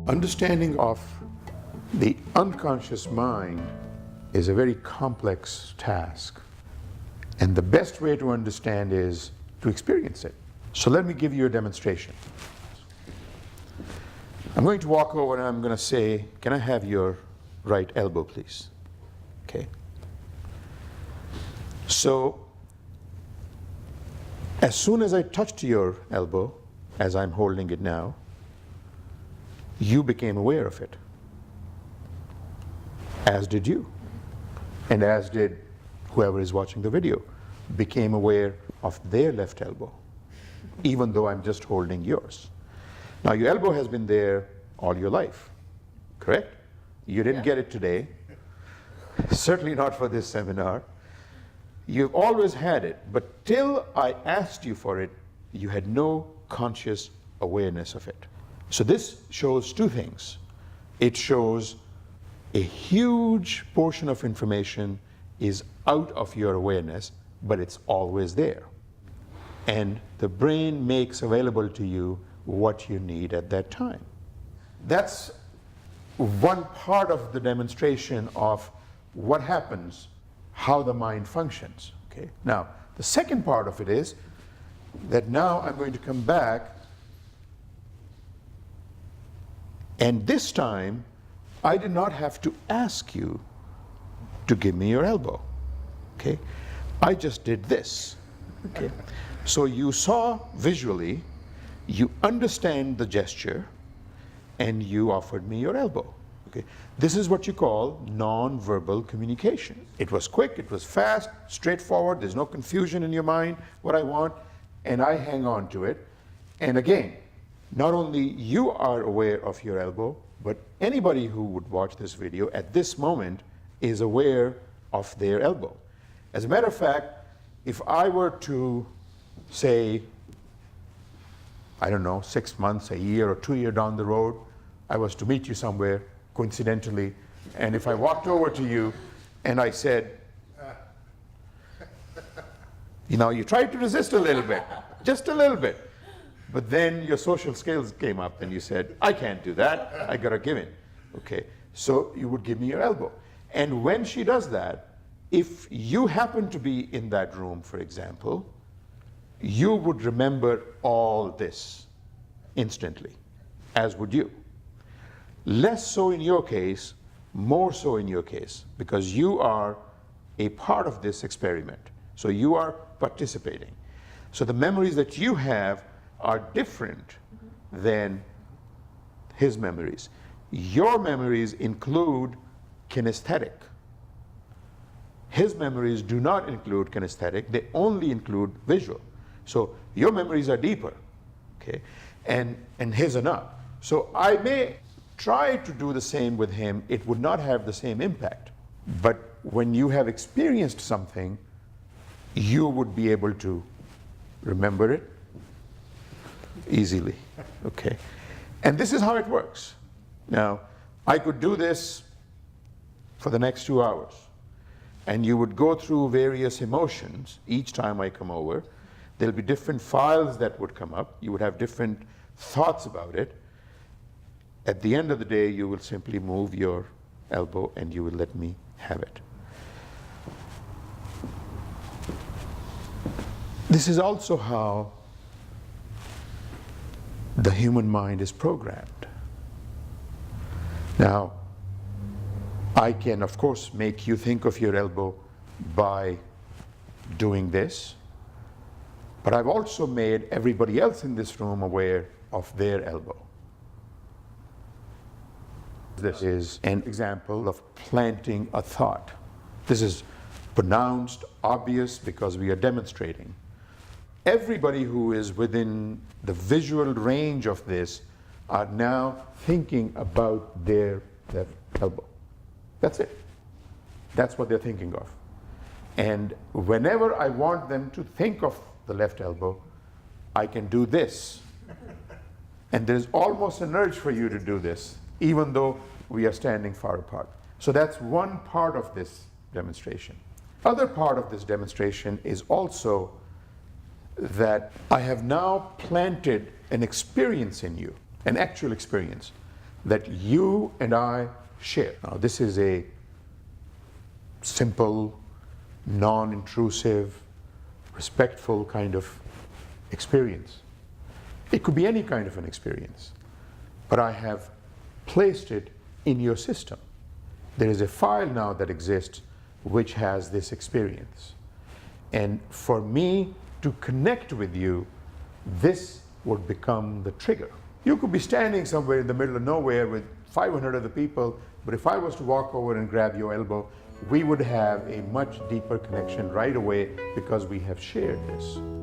Understanding of the unconscious mind is a very complex task. And the best way to understand is to experience it. So let me give you a demonstration. I'm going to walk over and I'm going to say, can I have your right elbow, please? Okay. So as soon as I touched your elbow, as I'm holding it now, you became aware of it, as did you, and as did whoever is watching the video, became aware of their left elbow, even though I'm just holding yours. Now your elbow has been there all your life, correct? You didn't get it today, certainly not for this seminar. You've always had it, but till I asked you for it, you had no conscious awareness of it. So this shows two things. It shows a huge portion of information is out of your awareness, but it's always there. And the brain makes available to you what you need at that time. That's one part of the demonstration of what happens, how the mind functions. Okay? Now, the second part of it is that now I'm going to come back, and this time I did not have to ask you to give me your elbow. Okay? I just did this. Okay? So you saw visually, you understand the gesture, and you offered me your elbow. Okay? This is what you call non-verbal communication. It was quick, it was fast, straightforward, there's no confusion in your mind, what I want, and I hang on to it. And again, not only you are aware of your elbow, but anybody who would watch this video at this moment is aware of their elbow. As a matter of fact, if I were to say, I don't know, 6 months, a year, or 2 years down the road, I was to meet you somewhere, coincidentally, and if I walked over to you and I said, you know, you tried to resist a little bit, just a little bit, but then your social skills came up and you said, I can't do that, I gotta give in. Okay, so you would give me your elbow. And when she does that, if you happen to be in that room, for example, you would remember all this instantly, as would you. Less so in your case, more so in your case, because you are a part of this experiment. So you are participating. So the memories that you have are different than his memories. Your memories include kinesthetic. His memories do not include kinesthetic, they only include visual. So your memories are deeper, okay, and his are not. So I may try to do the same with him, it would not have the same impact. But when you have experienced something, you would be able to remember it easily, okay? And this is how it works. Now, I could do this for the next 2 hours, and you would go through various emotions each time I come over. There'll be different files that would come up. You would have different thoughts about it. At the end of the day, you will simply move your elbow and you will let me have it. This is also how the human mind is programmed. Now, I can, of course, make you think of your elbow by doing this, but I've also made everybody else in this room aware of their elbow. This is an example of planting a thought. This is pronounced, obvious, because we are demonstrating. Everybody who is within the visual range of this are now thinking about their left elbow. That's it. That's what they're thinking of. And whenever I want them to think of the left elbow, I can do this. And there's almost an urge for you to do this, even though we are standing far apart. So that's one part of this demonstration. Other part of this demonstration is also that I have now planted an experience in you, an actual experience. that you and I share. Now, this is a simple, non-intrusive, respectful kind of experience. It could be any kind of an experience, but I have placed it in your system. There is a file now that exists which has this experience. And for me to connect with you, this would become the trigger. You could be standing somewhere in the middle of nowhere with 500 other people, but if I was to walk over and grab your elbow, we would have a much deeper connection right away because we have shared this.